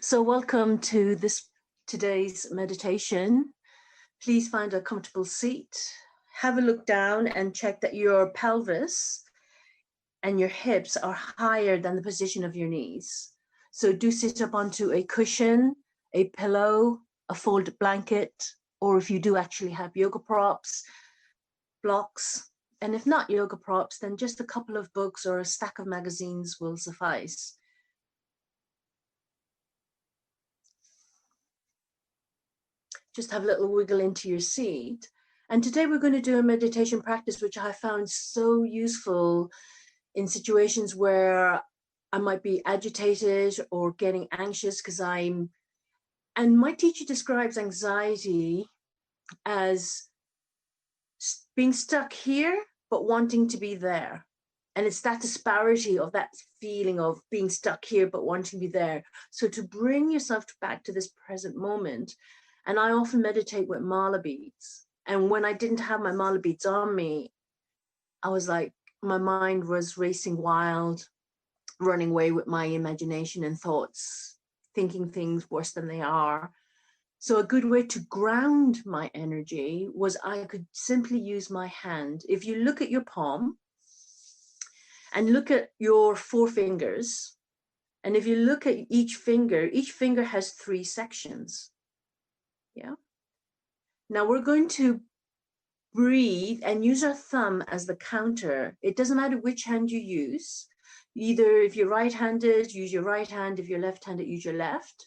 So welcome to today's meditation. Please find a comfortable seat. Have a look down and check that your pelvis and your hips are higher than the position of your knees. So do sit up onto a cushion, a pillow, a folded blanket, or if you do actually have yoga props, blocks, and if not yoga props, then just a couple of books or a stack of magazines will suffice. Just have a little wiggle into your seat. And today we're going to do a meditation practice, which I found so useful in situations where I might be agitated or getting anxious and my teacher describes anxiety as being stuck here, but wanting to be there. And it's that disparity of that feeling of being stuck here, but wanting to be there. So to bring yourself back to this present moment. And I often meditate with mala beads. And when I didn't have my mala beads on me, I was like, my mind was racing wild, running away with my imagination and thoughts, thinking things worse than they are. So a good way to ground my energy was I could simply use my hand. If you look at your palm and look at your four fingers, and if you look at each finger has 3 sections. Yeah. Now we're going to breathe and use our thumb as the counter. It doesn't matter which hand you use. Either if you're right-handed, use your right hand. If you're left-handed, use your left.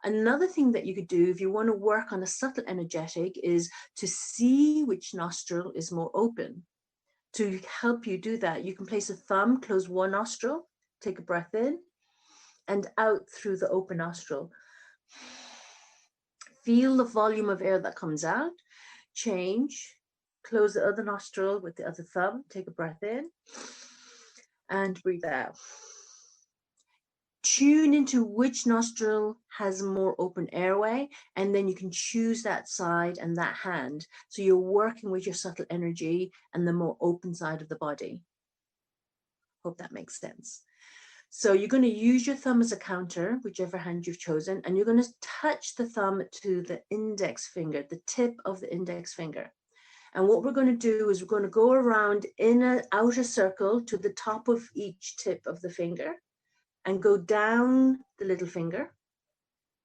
Another thing that you could do if you want to work on a subtle energetic is to see which nostril is more open. To help you do that, you can place a thumb, close one nostril, take a breath in, and out through the open nostril. Feel the volume of air that comes out, change, close the other nostril with the other thumb, take a breath in, and breathe out. Tune into which nostril has more open airway, and then you can choose that side and that hand. So you're working with your subtle energy and the more open side of the body. Hope that makes sense. So you're going to use your thumb as a counter, whichever hand you've chosen, and you're going to touch the thumb to the index finger, the tip of the index finger. And what we're going to do is we're going to go around in an outer circle to the top of each tip of the finger and go down the little finger,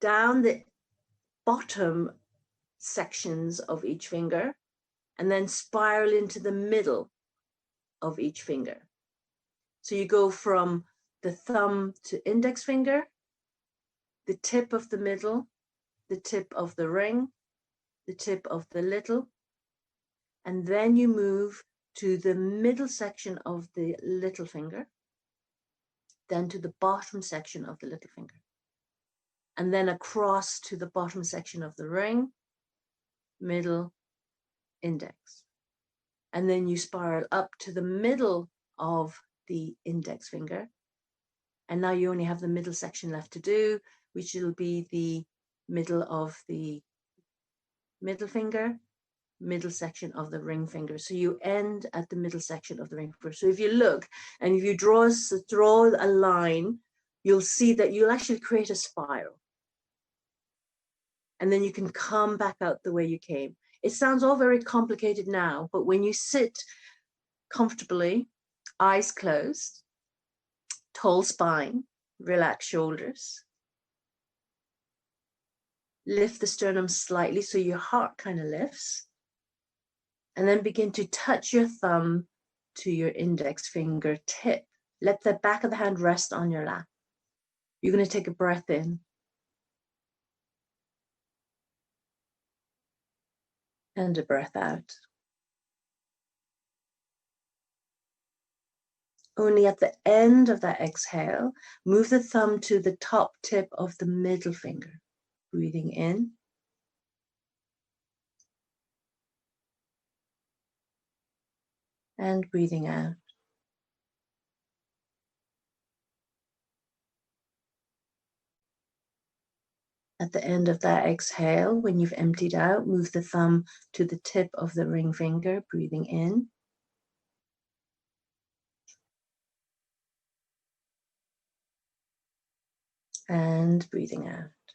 down the bottom sections of each finger, and then spiral into the middle of each finger. So you go from the thumb to index finger, the tip of the middle, the tip of the ring, the tip of the little, and then you move to the middle section of the little finger, then to the bottom section of the little finger, and then across to the bottom section of the ring, middle, index. And then you spiral up to the middle of the index finger. And now you only have the middle section left to do, which will be the middle of the middle finger, middle section of the ring finger. So you end at the middle section of the ring finger. So if you look and if you draw a line, you'll see that you'll actually create a spiral. And then you can come back out the way you came. It sounds all very complicated now, but when you sit comfortably, eyes closed, tall spine, relax shoulders, lift the sternum slightly so your heart kind of lifts, and then begin to touch your thumb to your index finger tip. Let the back of the hand rest on your lap. You're going to take a breath in. And a breath out. Only at the end of that exhale, move the thumb to the top tip of the middle finger. Breathing in. And breathing out. At the end of that exhale, when you've emptied out, move the thumb to the tip of the ring finger, breathing in. And breathing out.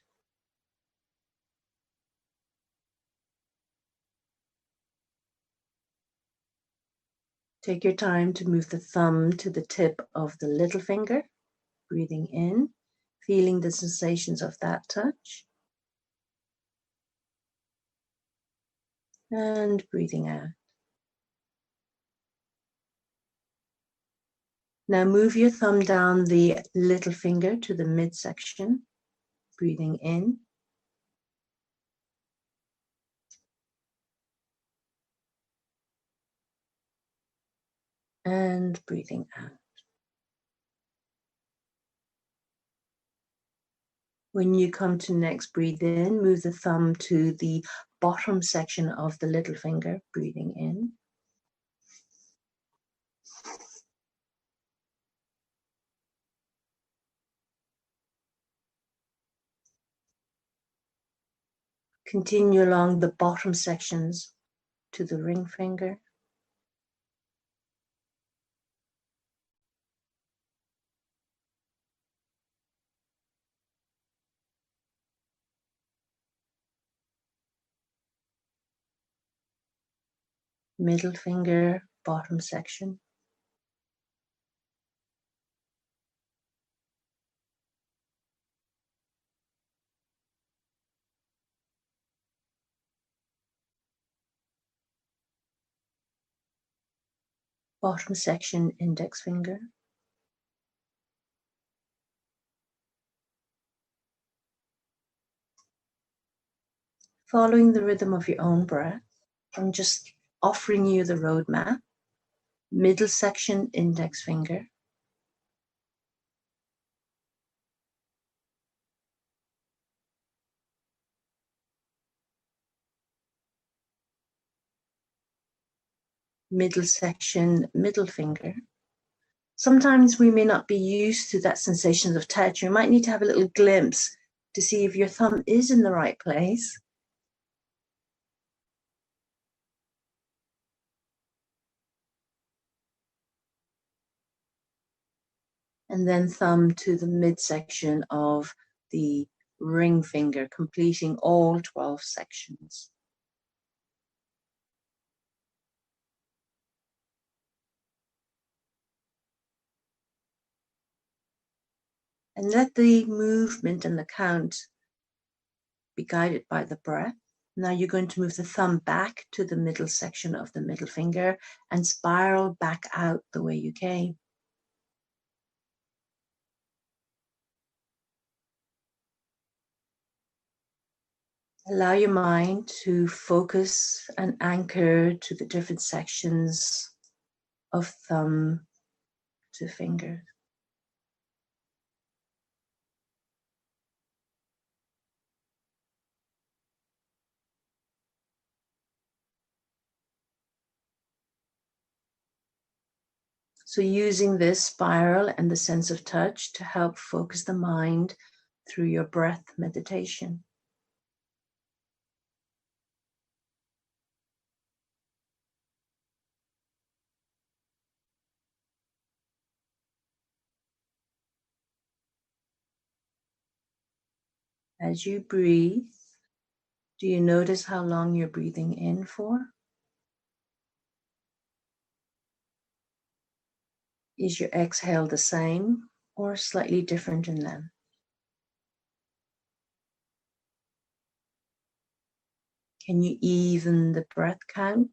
Take your time to move the thumb to the tip of the little finger, breathing in, feeling the sensations of that touch, and breathing out. Now move your thumb down the little finger to the midsection, breathing in, and breathing out. When you come to next breathe in, move the thumb to the bottom section of the little finger, breathing in. Continue along the bottom sections to the ring finger. Middle finger, bottom section. Bottom section, index finger. Following the rhythm of your own breath, I'm just offering you the roadmap. Middle section, index finger. Middle section, middle finger. Sometimes we may not be used to that sensation of touch. You might need to have a little glimpse to see if your thumb is in the right place. And then thumb to the midsection of the ring finger, completing all 12 sections. And let the movement and the count be guided by the breath. Now you're going to move the thumb back to the middle section of the middle finger and spiral back out the way you came. Allow your mind to focus and anchor to the different sections of thumb to finger. So using this spiral and the sense of touch to help focus the mind through your breath meditation. As you breathe, do you notice how long you're breathing in for? Is your exhale the same or slightly different in them? Can you even the breath count,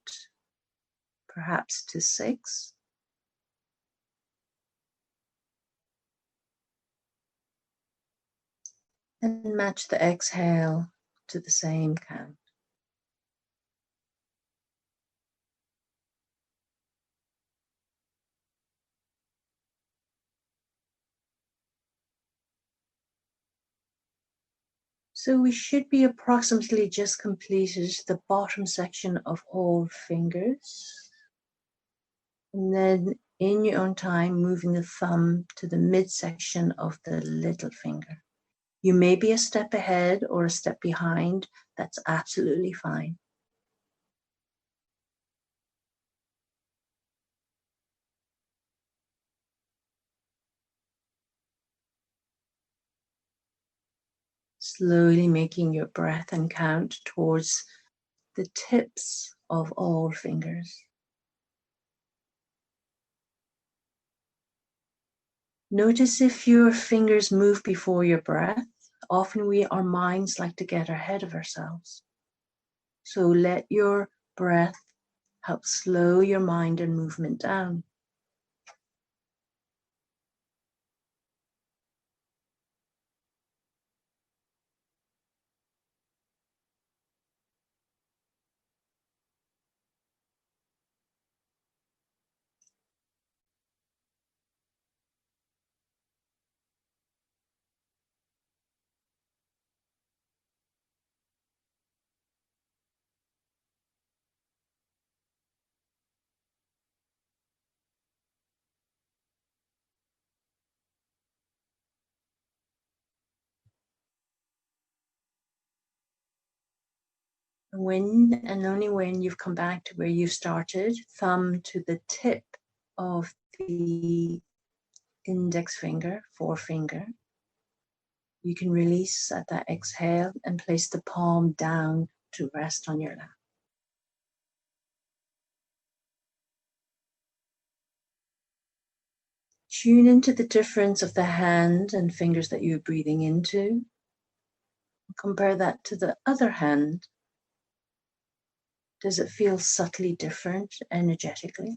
perhaps to 6? And match the exhale to the same count. So we should be approximately just completed the bottom section of all fingers. And then in your own time, moving the thumb to the midsection of the little finger. You may be a step ahead or a step behind. That's absolutely fine. Slowly making your breath and count towards the tips of all fingers. Notice if your fingers move before your breath. Often our minds like to get ahead of ourselves. So let your breath help slow your mind and movement down. When and only when you've come back to where you started, thumb to the tip of the index finger, forefinger, you can release at that exhale and place the palm down to rest on your lap. Tune into the difference of the hand and fingers that you're breathing into. Compare that to the other hand. Does it feel subtly different energetically?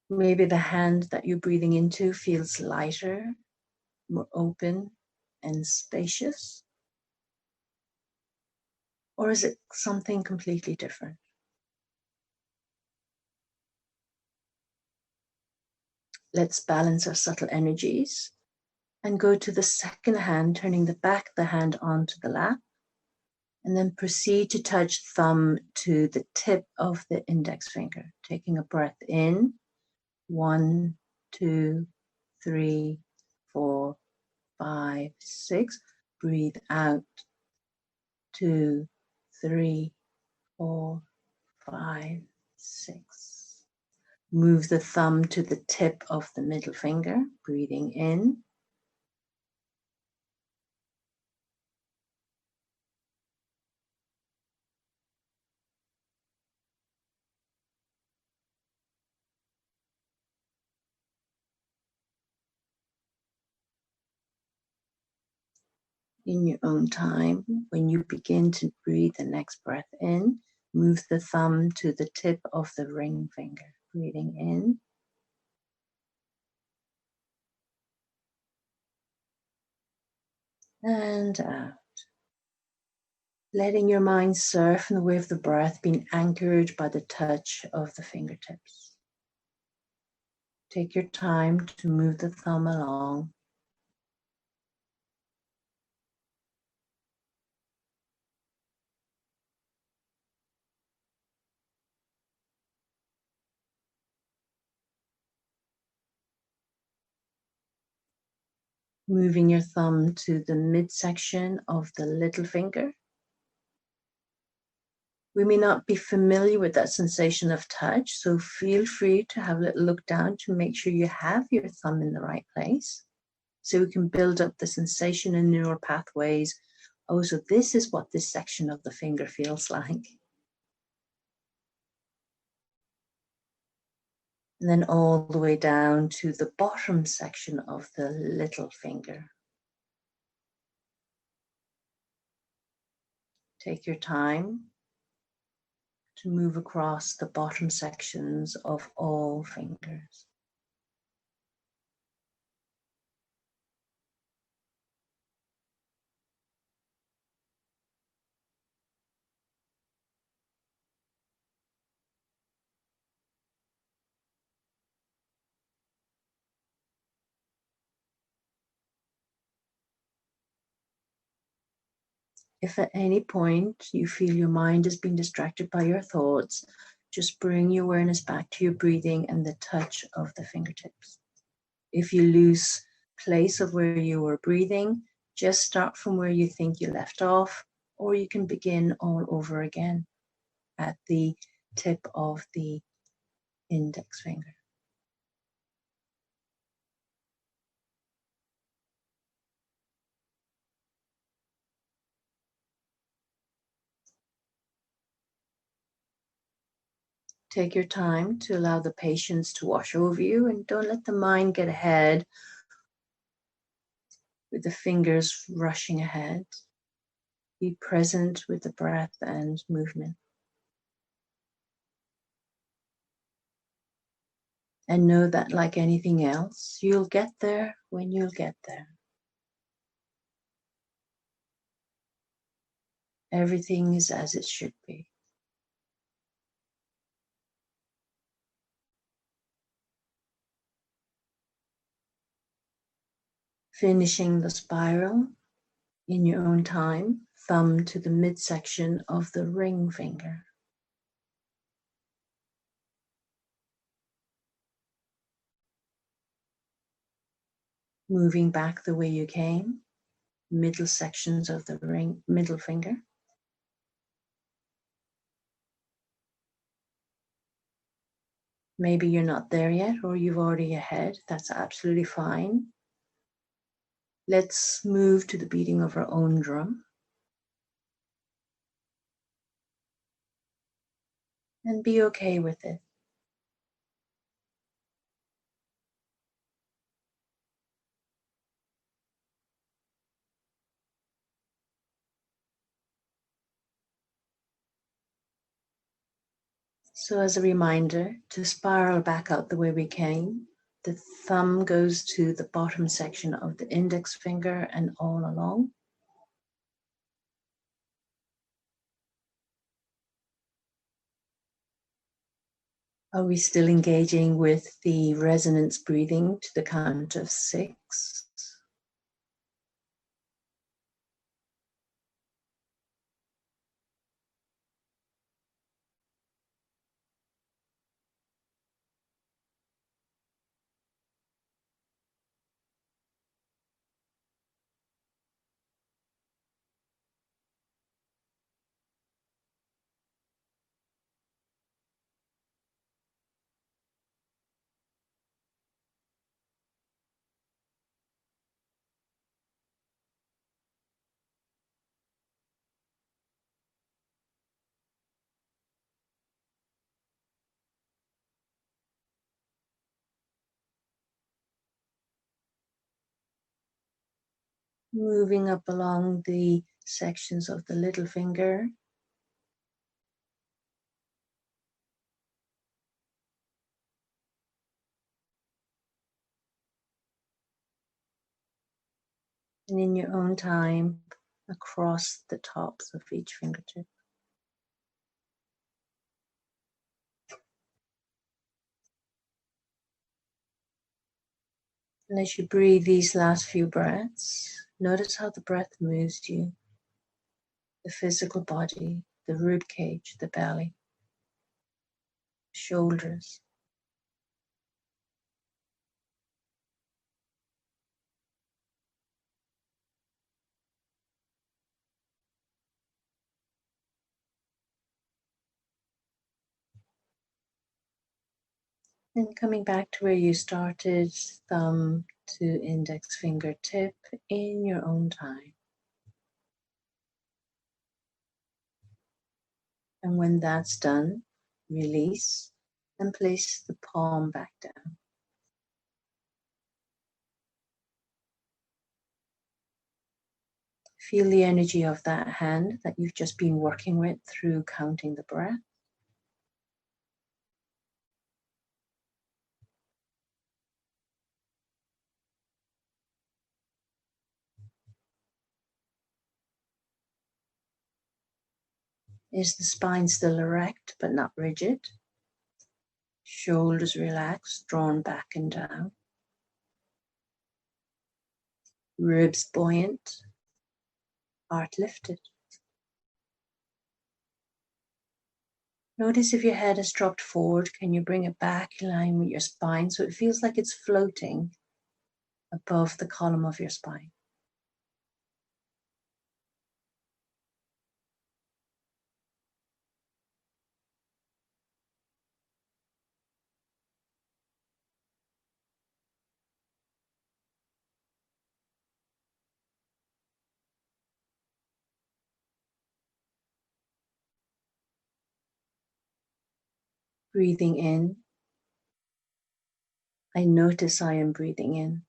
Maybe the hand that you're breathing into feels lighter, more open and spacious? Or is it something completely different? Let's balance our subtle energies and go to the second hand, turning the back of the hand onto the lap, and then proceed to touch thumb to the tip of the index finger, taking a breath in. 1, 2, 3, 4, 5, 6. Breathe out. 2, 3, 4, 5, 6. Move the thumb to the tip of the middle finger, breathing in. In your own time, when you begin to breathe the next breath in, move the thumb to the tip of the ring finger, breathing in. And out. Letting your mind surf in the wave of the breath, being anchored by the touch of the fingertips. Take your time to move the thumb along. Moving your thumb to the midsection of the little finger. We may not be familiar with that sensation of touch, so feel free to have a little look down to make sure you have your thumb in the right place. So we can build up the sensation in neural pathways. Oh, so this is what this section of the finger feels like. And then all the way down to the bottom section of the little finger. Take your time to move across the bottom sections of all fingers. If at any point you feel your mind is being distracted by your thoughts, just bring your awareness back to your breathing and the touch of the fingertips. If you lose place of where you were breathing, just start from where you think you left off, or you can begin all over again at the tip of the index finger. Take your time to allow the patience to wash over you, and don't let the mind get ahead with the fingers rushing ahead. Be present with the breath and movement. And know that, like anything else, you'll get there when you'll get there. Everything is as it should be. Finishing the spiral in your own time, thumb to the midsection of the ring finger. Moving back the way you came, middle sections of the ring, middle finger. Maybe you're not there yet, or you've already ahead. That's absolutely fine. Let's move to the beating of our own drum. And be okay with it. So as a reminder to spiral back out the way we came, the thumb goes to the bottom section of the index finger and all along. Are we still engaging with the resonance breathing to the count of 6? Moving up along the sections of the little finger. And in your own time, across the tops of each fingertip. And as you breathe these last few breaths, notice how the breath moves you, the physical body, the rib cage, the belly, shoulders. And coming back to where you started, thumb to index fingertip in your own time. And when that's done, release and place the palm back down. Feel the energy of that hand that you've just been working with through counting the breath. Is the spine still erect but not rigid? Shoulders relaxed, drawn back and down. Ribs buoyant, heart lifted. Notice if your head has dropped forward, can you bring it back in line with your spine so it feels like it's floating above the column of your spine. Breathing in, I notice I am breathing in.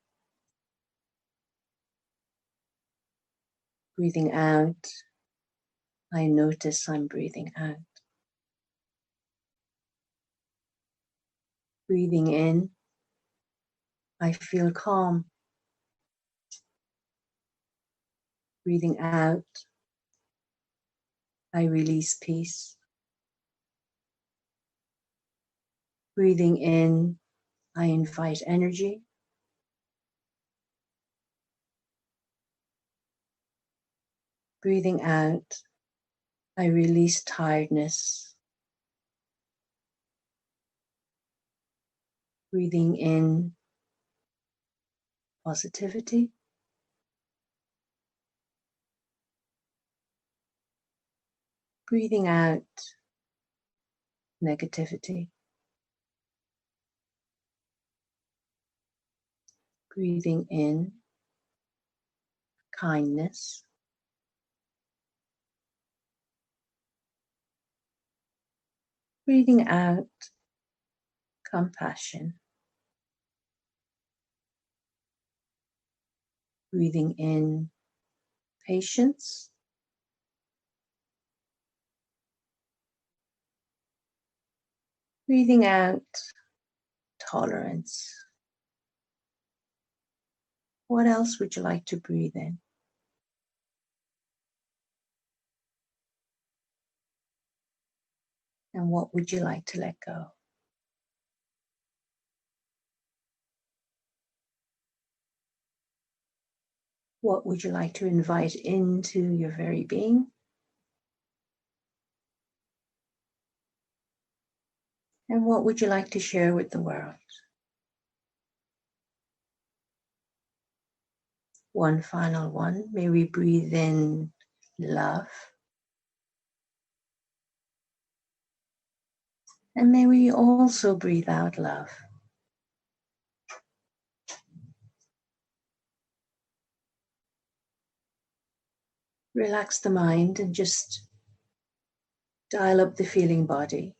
Breathing out, I notice I'm breathing out. Breathing in, I feel calm. Breathing out, I release peace. Breathing in, I invite energy. Breathing out, I release tiredness. Breathing in, positivity. Breathing out, negativity. Breathing in, kindness. Breathing out, compassion. Breathing in, patience. Breathing out, tolerance. What else would you like to breathe in? And what would you like to let go? What would you like to invite into your very being? And what would you like to share with the world? One final one. May we breathe in love. And may we also breathe out love. Relax the mind and just dial up the feeling body.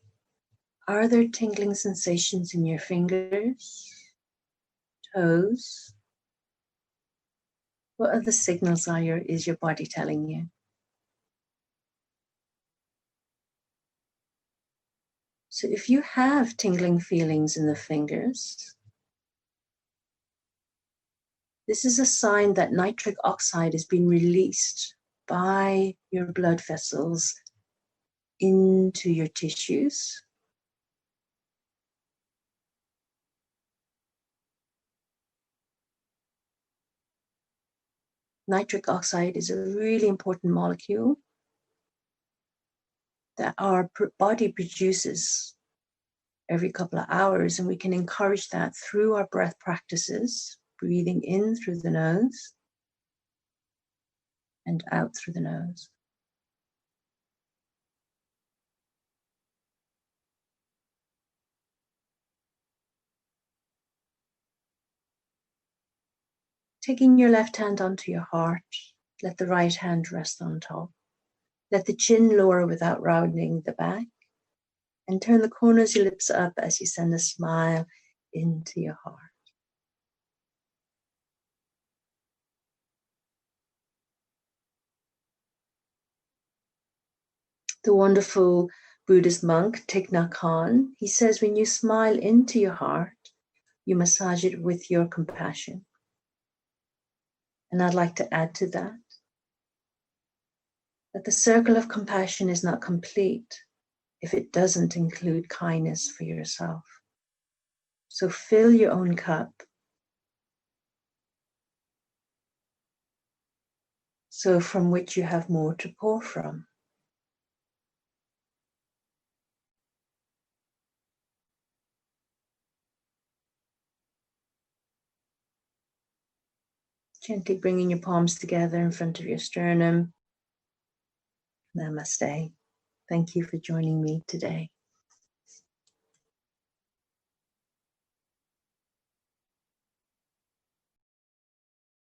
Are there tingling sensations in your fingers, toes? What other signals is your body telling you? So if you have tingling feelings in the fingers, this is a sign that nitric oxide has been released by your blood vessels into your tissues. Nitric oxide is a really important molecule that our body produces every couple of hours, and we can encourage that through our breath practices, breathing in through the nose and out through the nose. Taking your left hand onto your heart, let the right hand rest on top. Let the chin lower without rounding the back, and turn the corners of your lips up as you send a smile into your heart. The wonderful Buddhist monk Thich Nhat Hanh, he says, when you smile into your heart, you massage it with your compassion. And I'd like to add to that the circle of compassion is not complete if it doesn't include kindness for yourself. So fill your own cup so from which you have more to pour from. Gently bringing your palms together in front of your sternum. Namaste. Thank you for joining me today.